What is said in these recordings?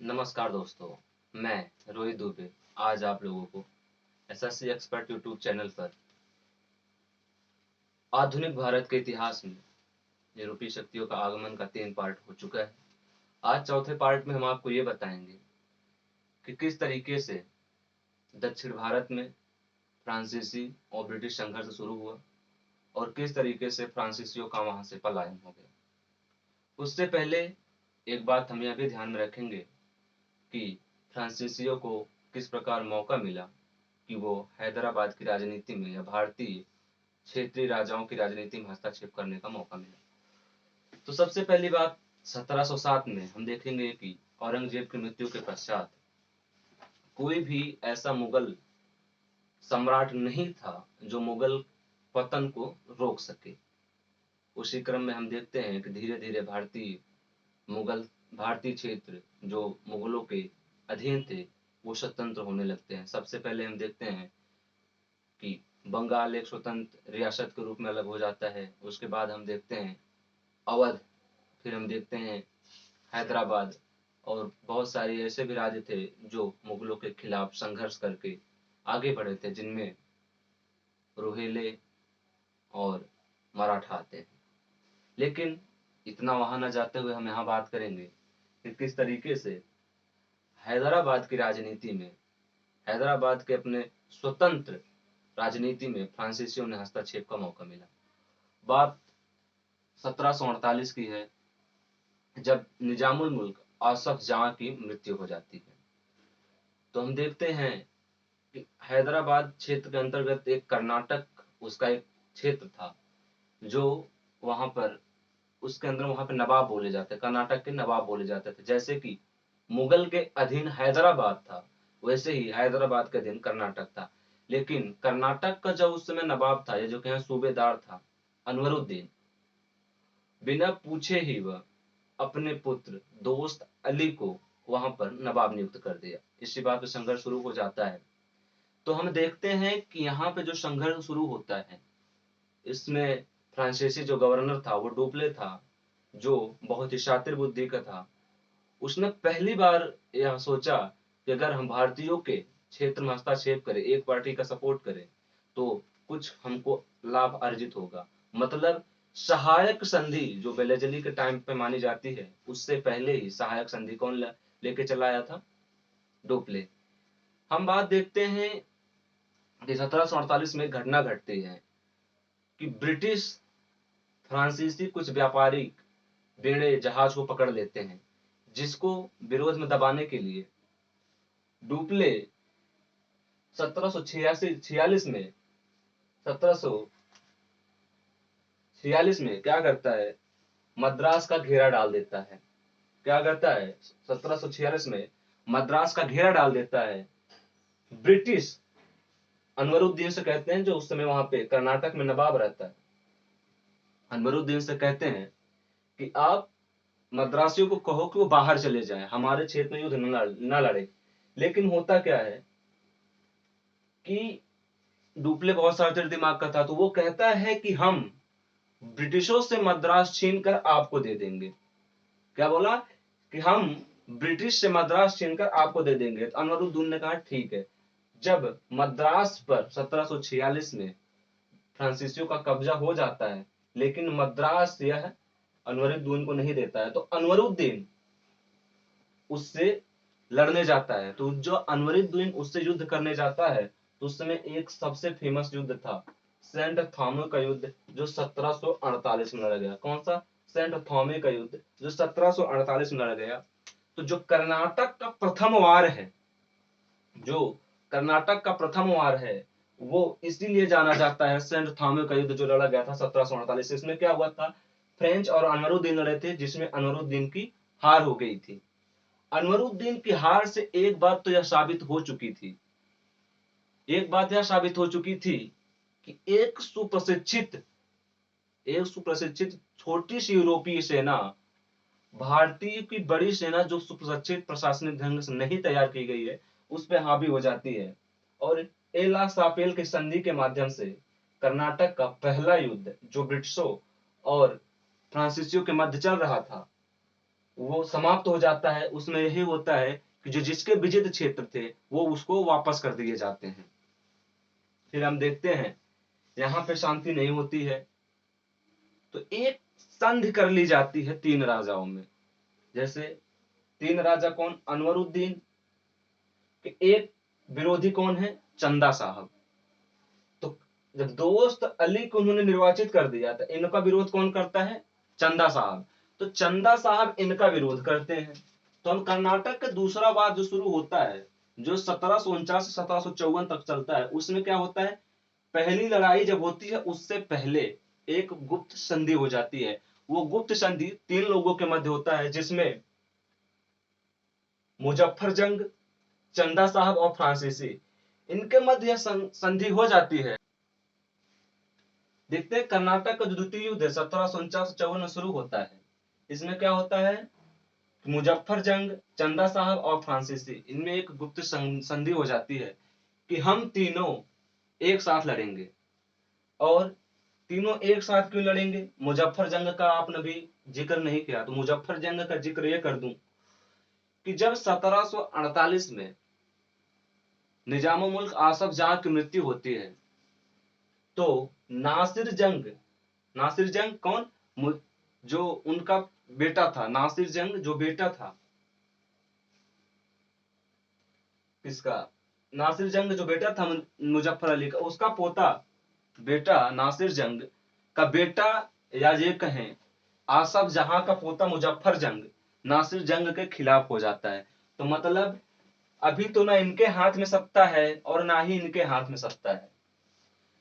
नमस्कार दोस्तों, मैं रोहित दुबे आज आप लोगों को एसएससी एक्सपर्ट यूट्यूब चैनल पर आधुनिक भारत के इतिहास में यूरोपीय शक्तियों का आगमन का 3 पार्ट हो चुका है। आज चौथे पार्ट में हम आपको ये बताएंगे कि किस तरीके से दक्षिण भारत में फ्रांसीसी और ब्रिटिश संघर्ष शुरू हुआ और किस तरीके से फ्रांसीसियों का वहां से पलायन हो गया। उससे पहले एक बात हम यह भी ध्यान में रखेंगे कि फ्रांसीसियों को किस प्रकार मौका मिला कि वो हैदराबाद की राजनीति में या भारतीय क्षेत्रीय राजाओं की राजनीति में हस्तक्षेप करने का मौका मिला। तो सबसे पहली बात 1707 में हम देखेंगे कि औरंगजेब की मृत्यु के पश्चात कोई भी ऐसा मुगल सम्राट नहीं था जो मुगल पतन को रोक सके। उसी क्रम में हम देखते हैं कि धीरे धीरे भारतीय क्षेत्र जो मुगलों के अधीन थे वो स्वतंत्र होने लगते हैं। सबसे पहले हम देखते हैं कि बंगाल एक स्वतंत्र रियासत के रूप में अलग हो जाता है। उसके बाद हम देखते हैं अवध, फिर हम देखते हैं हैदराबाद और बहुत सारे ऐसे भी राज्य थे जो मुगलों के खिलाफ संघर्ष करके आगे बढ़े थे, जिनमें रोहिले और मराठा आते हैं। लेकिन इतना वहां न जाते हुए हम यहाँ बात करेंगे कि किस तरीके से हैदराबाद की राजनीति में, हैदराबाद के अपने स्वतंत्र राजनीति में फ्रांसीसियों ने हस्तक्षेप का मौका मिला। बात 1748 की है, जब निजामुल मुल्क आसफ जहां की मृत्यु हो जाती है। तो हम देखते हैं कि हैदराबाद क्षेत्र के अंतर्गत एक कर्नाटक उसका एक क्षेत्र था जो वहां पर उसके अंदर वहां पे नवाब बोले जाते, कर्नाटक के नवाब बोले जाते थे। जैसे कि मुगल के अधीन हैदराबाद था, वैसे ही हैदराबाद के अधीन कर्नाटक था। लेकिन कर्नाटक का जो उस समय नवाब था या जो कहें सूबेदार था, अनवरुद्दीन, बिना पूछे ही वह अपने पुत्र दोस्त अली को वहां पर नवाब नियुक्त कर दिया। इसी बात पे संघर्ष शुरू हो जाता है। तो हम देखते हैं कि यहाँ पे जो संघर्ष शुरू होता है, इसमें फ्रांसीसी जो गवर्नर था वो डुप्ले था, जो बहुत ही शातिर बुद्धि का था। उसने पहली बार यह सोचा कि अगर हम भारतीयों के क्षेत्र में हस्तक्षेप करें, एक पार्टी का सपोर्ट करें, तो कुछ हमको लाभ अर्जित होगा। मतलब सहायक संधि जो बेलेजली के टाइम पे मानी जाती है, उससे पहले ही सहायक संधि कौन लेके चला आया था? डुप्ले। हम बात देखते हैं कि 1748 में घटना घटती है कि ब्रिटिश फ्रांसीसी कुछ व्यापारिक बेड़े जहाज को पकड़ लेते हैं, जिसको विरोध में दबाने के लिए डुप्ले 1746 में 1746 में क्या करता है, मद्रास का घेरा डाल देता है। क्या करता है? 1746 में मद्रास का घेरा डाल देता है। ब्रिटिश अनवरुद्दीन से कहते हैं, जो उस समय वहां पे कर्नाटक में नवाब रहता है, अनवरुद्दीन से कहते हैं कि आप मद्रासियों को कहो कि वो बाहर चले जाएं, हमारे क्षेत्र में युद्ध न लड़े। लेकिन होता क्या है कि डुप्ले बहुत शातिर दिमाग का था, तो वो कहता है कि हम ब्रिटिशों से मद्रास छीनकर आपको दे देंगे। क्या बोला? कि हम ब्रिटिश से मद्रास छीनकर आपको दे देंगे। तो अनवरुद्दीन ने कहा ठीक है। जब मद्रास पर 1746 में फ्रांसीसियों का कब्जा हो जाता है, लेकिन मद्रास यह अनवरुद्दीन को नहीं देता है, तो अनवरुद्दीन उससे लड़ने जाता है। तो जो अनवरुद्दीन उससे युद्ध करने जाता है, तो उस समय एक सबसे फेमस युद्ध था सेंट थॉमस का युद्ध, जो 1748 में लड़ा गया। कौन सा? सेंट थॉमस का युद्ध, जो 1748 में लड़ा गया। तो जो कर्नाटक का प्रथम वार है, जो कर्नाटक का प्रथम वार है, वो इसीलिए जाना जाता है सेंट थॉमस का युद्ध, जो लड़ा गया था 1748। इसमें क्या हुआ था? फ्रेंच और अनवरुद्दीन लड़े थे, जिसमें अनवरुद्दीन की हार हो गई थी। अनवरुद्दीन की हार से एक बात तो यह साबित हो चुकी थी, एक बात यह साबित हो चुकी थी कि एक सुप्रशिक्षित छोटी सी यूरोपीय सेना भारतीय की बड़ी सेना जो सुप्रशिक्षित प्रशासनिक ढंग से नहीं तैयार की गई है, उस पर हावी हो जाती है। और एला सापेल की संधि के माध्यम से कर्नाटक का पहला युद्ध, जो ब्रिटिशों और फ्रांसीसियों के मध्य चल रहा था, वो समाप्त हो जाता है। उसमें यही होता है कि जो जिसके विजित क्षेत्र थे वो उसको वापस कर दिए जाते हैं। फिर हम देखते हैं यहाँ पे शांति नहीं होती है, तो एक संधि कर ली जाती है 3 राजाओं में। जैसे 3 राजा कौन? अनवरुद्दीन के एक विरोधी कौन है? चंदा साहब। तो जब दोस्त अली को उन्होंने निर्वाचित कर दिया तो इनका विरोध कौन करता है? चंदा साहब। तो चंदा साहब इनका विरोध करते हैं। तो हम कर्नाटक का दूसरा वाद जो शुरू होता है, जो 1749 से 1754 तक चलता है, उसमें क्या होता है? पहली लड़ाई जब होती है उससे पहले एक गुप्त संधि हो जाती है। वो गुप्त संधि 3 लोगों के मध्य होता है, जिसमें मुजफ्फर जंग, चंदा साहब और फ्रांसीसी, इनके मध्य संधि हो जाती है। देखते हैं कर्नाटक का जो द्वितीय युद्ध है 1749-54 में शुरू होता है। इसमें क्या होता है? मुजफ्फर जंग, चंदा साहब और फ्रांसीसी, इनमें एक गुप्त संधि हो जाती है कि हम तीनों एक साथ लड़ेंगे। और तीनों एक साथ क्यों लड़ेंगे? मुजफ्फर जंग का आपने भी जिक्र नहीं किया, तो मुजफ्फर जंग का जिक्र यह कर दूं कि जब 1748 में निजामुल मुल्क आसफ जाह की मृत्यु होती है, तो नासिर जंग कौन? जो उनका बेटा था, नासिर जंग जो बेटा था किसका? नासिर जंग जो बेटा था मुजफ्फर अली का, उसका पोता बेटा नासिर जंग का बेटा, या ये कहें आसफ जहां का पोता मुजफ्फर जंग नासिर जंग के खिलाफ हो जाता है। तो मतलब अभी तो ना इनके हाथ में सत्ता है और ना ही इनके हाथ में सत्ता है।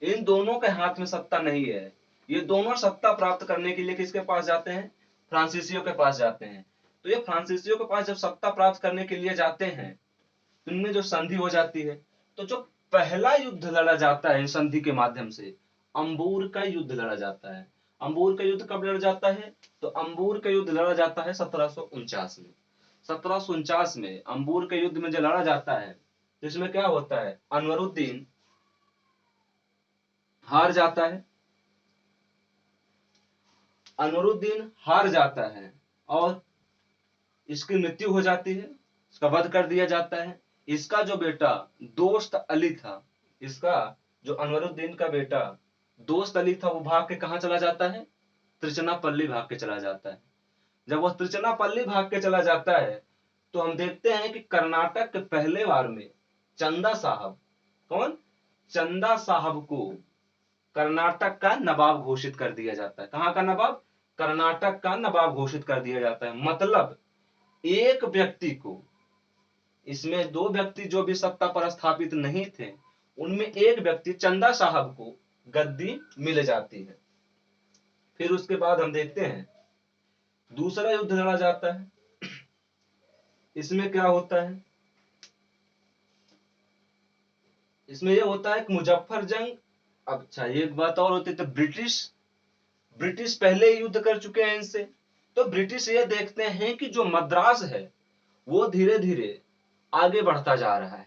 इन दोनों के हाथ में सत्ता नहीं है। ये दोनों सत्ता प्राप्त करने के लिए किसके पास जाते हैं? फ्रांसीसियों के पास जाते हैं। तो ये फ्रांसीसियों के पास जब सत्ता प्राप्त करने के लिए जाते हैं, इनमें जो संधि हो जाती है, तो जो पहला युद्ध लड़ा जाता है इन संधि के माध्यम से, अंबूर का युद्ध लड़ा जाता है। अंबूर का युद्ध कब लड़ा जाता है? तो अंबूर का युद्ध लड़ा जाता है 1749 में। 1749 में अंबूर के युद्ध में जो लड़ा जाता है, जिसमें क्या होता है? अनवरुद्दीन हार जाता है। अनवरुद्दीन हार जाता है और इसकी मृत्यु हो जाती है, इसका वध कर दिया जाता है। इसका जो बेटा दोस्त अली था, इसका जो अनवरुद्दीन का बेटा दोस्त अली था, वो भाग के कहां चला जाता है? त्रिचनापल्ली भाग के चला जाता है। जब वह त्रिचनापल्ली भाग के चला जाता है, तो हम देखते हैं कि कर्नाटक के पहले वार में चंदा साहब, कौन? चंदा साहब को कर्नाटक का नवाब घोषित कर दिया जाता है। कहां का नवाब? कर्नाटक का नवाब घोषित कर दिया जाता है। मतलब एक व्यक्ति को, इसमें 2 व्यक्ति जो भी सत्ता पर स्थापित नहीं थे, उनमें एक व्यक्ति चंदा साहब को गद्दी मिल जाती है। फिर उसके बाद हम देखते हैं दूसरा युद्ध लड़ा जाता है। इसमें क्या होता है? इसमें यह होता है कि मुजफ्फर जंग, अच्छा एक बात और होती है, तो ब्रिटिश पहले ही युद्ध कर चुके हैं इनसे। तो ब्रिटिश ये देखते हैं कि जो मद्रास है वो धीरे धीरे आगे बढ़ता जा रहा है,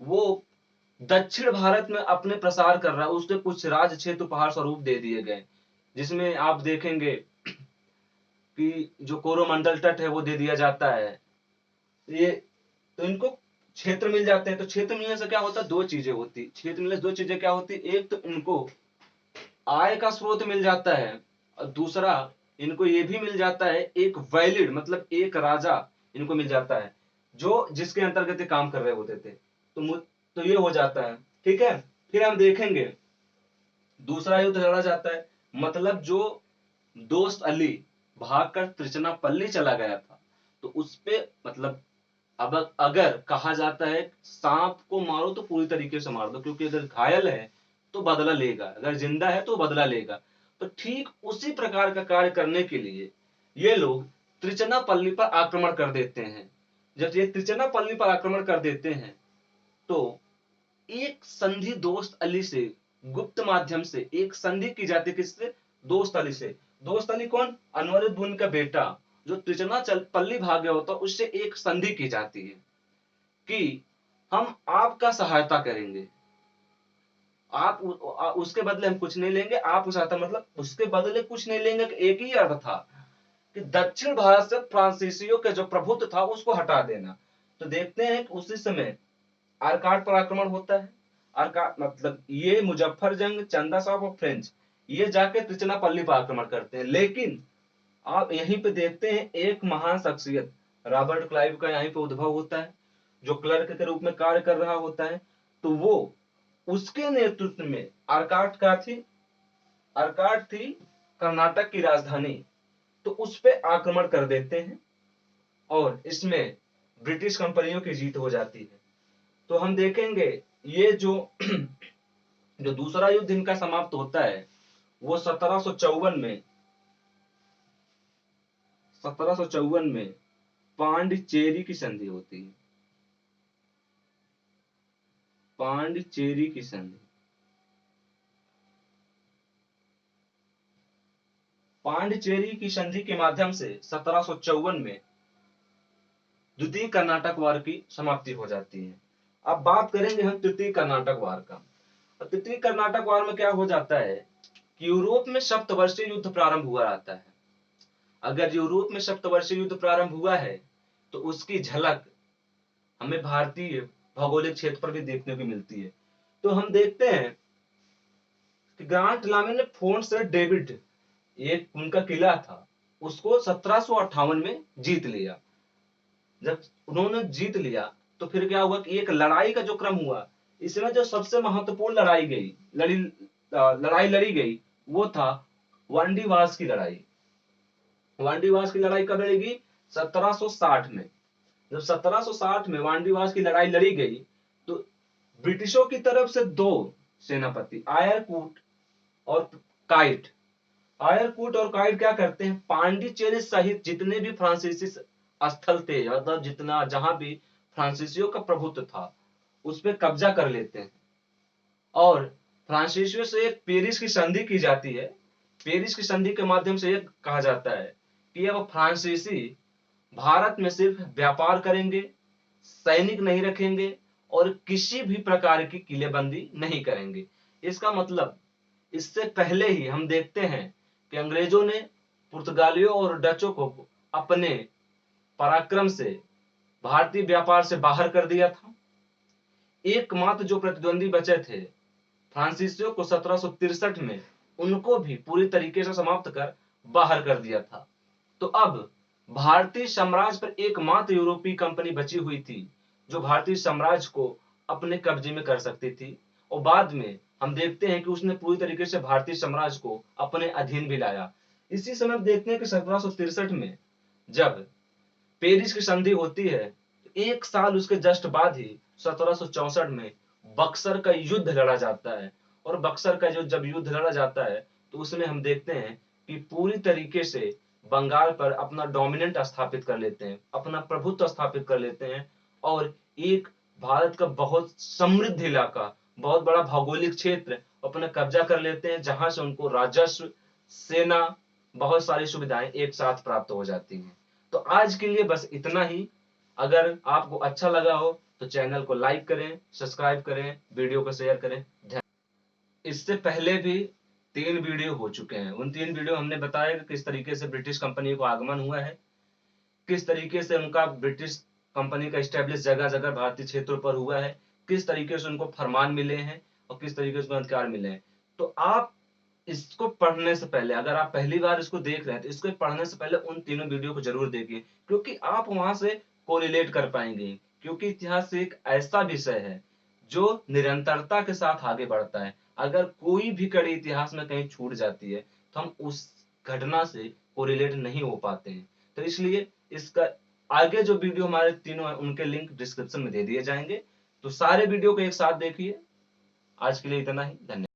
वो दक्षिण भारत में अपने प्रसार कर रहा है, उसके कुछ राज्य क्षेत्र उपहार स्वरूप दे दिए गए, जिसमें आप देखेंगे कि जो कोरोमंडल तट है वो दे दिया जाता है। ये तो इनको क्षेत्र मिल जाते हैं। तो क्षेत्र मिलने से क्या होता है? 2 चीजें होती, क्षेत्र मिलने से 2 चीजें क्या होती? एक तो इनको आय का स्रोत मिल जाता है, और दूसरा इनको ये भी मिल जाता है एक वैलिड, मतलब एक राजा इनको मिल जाता है जो जिसके अंतर्गत ये काम कर रहे होते थे। तो ये हो जाता है, ठीक है। फिर हम देखेंगे दूसरा युद्ध लड़ा जाता है। मतलब जो दोस्त अली भागकर त्रिचनापल्ली चला गया था, तो उस पे मतलब अब अगर कहा जाता है सांप को मारो तो पूरी तरीके से मार दो, क्योंकि अगर घायल है तो बदला लेगा, अगर जिंदा है तो बदला लेगा। तो ठीक उसी प्रकार का कार्य करने के लिए ये लोग त्रिचनापल्ली पर आक्रमण कर देते हैं। जब ये त्रिचनापल्ली पर आक्रमण कर देते हैं, तो एक संधि दोस्त अली से, गुप्त माध्यम से एक संधि की जाती है। किससे? दोस्त अली से। दोस्त अली कौन? अनवरुद्दीन का बेटा जो त्रिचनापल्ली भाग गया होता, उससे एक संधि की जाती है कि हम आपका सहायता करेंगे, आप उसके बदले हम कुछ नहीं लेंगे। आप सहायता मतलब उसके बदले कुछ नहीं लेंगे, एक ही अर्थ था कि दक्षिण भारत से फ्रांसीसियों के जो प्रभुत्व था उसको हटा देना। तो देखते हैं कि उसी समय आरकाट पर आक्रमण होता है। आरकाट मतलब ये मुजफ्फरजंग, चंदा साहब और फ्रेंच ये जाके त्रिचनापल्ली पर आक्रमण करते हैं। लेकिन आप यहीं पे देखते हैं एक महान शख्सियत रॉबर्ट क्लाइव का यहीं पे उद्भव होता है, जो क्लर्क के रूप में कार्य कर रहा होता है। तो वो उसके नेतृत्व में आरकाट थी कर्नाटक की राजधानी, तो उस पे आक्रमण कर देते हैं और इसमें ब्रिटिश कंपनियों की जीत हो जाती है। तो हम देखेंगे ये जो जो दूसरा युद्ध इनका समाप्त होता है वो 1754 में पांडिचेरी की संधि होती है। पांडिचेरी की संधि, पांडिचेरी की संधि के माध्यम से 1754 में द्वितीय कर्नाटक वार की समाप्ति हो जाती है। अब बात करेंगे हम तृतीय कर्नाटक वार का। तृतीय कर्नाटक वार में क्या हो जाता है कि यूरोप में सप्तवर्षीय युद्ध प्रारंभ हुआ रहता है। अगर यूरोप में सप्तवर्षीय युद्ध प्रारंभ हुआ है तो उसकी झलक हमें भारतीय भौगोलिक क्षेत्र पर भी देखने को मिलती है। तो हम देखते हैं कि ग्रांट लामे ने फोर्ट से डेविड, एक उनका किला था, उसको 1758 में जीत लिया। जब उन्होंने जीत लिया तो फिर क्या हुआ कि एक लड़ाई का जो क्रम हुआ, इसमें जो सबसे महत्वपूर्ण लड़ाई लड़ी गई वो था वांडीवास की लड़ाई। वांडीवास की लड़ाई कब लड़ेगी? 1760 में। जब 1760 में वांडीवास की लड़ाई लड़ी गई तो ब्रिटिशों की तरफ से दो सेनापति आयरकूट और काइट क्या करते हैं, पांडिचेरी सहित जितने भी फ्रांसीसी स्थल थे, मतलब जितना जहां भी फ्रांसीसियों का प्रभुत्व था उस पर कब्जा कर लेते हैं। और फ्रांसीसियों से एक पेरिस की संधि की जाती है। पेरिस की संधि के माध्यम से यह कहा जाता है कि अब फ्रांसीसी भारत में सिर्फ व्यापार करेंगे, सैनिक नहीं रखेंगे और किसी भी प्रकार की किलेबंदी नहीं करेंगे। इसका मतलब इससे पहले ही हम देखते हैं कि अंग्रेजों ने पुर्तगालियों और डचों को अपने पराक्रम से भारतीय व्यापार से बाहर कर दिया था। एकमात्र जो प्रतिद्वंदी बचे थे फ्रांसीसियों को 1763 में, उनको भी पूरी तरीके से समाप्त कर बाहर कर दिया था। तो अब भारतीय साम्राज्य पर एकमात्र यूरोपीय कंपनी बची हुई थी जो भारतीय साम्राज्य को अपने कब्जे में कर सकती थी। और बाद में हम देखते हैं कि उसने पूरी तरीके से भारतीय साम्राज्य को अपने अधीन भी लाया। इसी समय देखते हैं कि 1763 में जब पेरिस की संधि होती है, एक साल उसके जस्ट बाद ही 1764 में बक्सर का युद्ध लड़ा जाता है। और बक्सर का जो जब युद्ध लड़ा जाता है तो उसमें हम देखते हैं कि पूरी तरीके से बंगाल पर अपना डोमिनेंट स्थापित कर लेते हैं, अपना प्रभुत्व स्थापित कर लेते हैं और एक भारत का बहुत समृद्ध इलाका, बहुत बड़ा भौगोलिक क्षेत्र अपना कब्जा कर लेते हैं, जहां से उनको राजस्व, सेना, बहुत सारी सुविधाएं एक साथ प्राप्त हो जाती हैं। तो आज के लिए बस इतना ही। अगर आपको अच्छा लगा हो तो चैनल को लाइक करें, सब्सक्राइब करें, वीडियो को शेयर करें। इससे पहले भी 3 वीडियो हो चुके हैं। उन 3 वीडियो हमने बताया कि किस तरीके से ब्रिटिश कंपनी को आगमन हुआ है, किस तरीके से उनका ब्रिटिश कंपनी का स्टैब्लिश जगह जगह भारतीय क्षेत्रों पर हुआ है, किस तरीके से उनको फरमान मिले हैं और किस तरीके से अधिकार मिले हैं। तो आप इसको पढ़ने से पहले, अगर आप पहली बार इसको देख रहे हैं तो इसको पढ़ने से पहले उन तीनों वीडियो को जरूर देखिए, क्योंकि आप वहां से कोरिलेट कर पाएंगे। क्योंकि इतिहास एक ऐसा विषय है जो निरंतरता के साथ आगे बढ़ता है। अगर कोई भी कड़ी इतिहास में कहीं छूट जाती है तो हम उस घटना से कोरिलेट नहीं हो पाते हैं। तो इसलिए इसका आगे जो वीडियो हमारे तीनों हैं उनके लिंक डिस्क्रिप्शन में दे दिए जाएंगे। तो सारे वीडियो को एक साथ देखिए। आज के लिए इतना ही, धन्यवाद।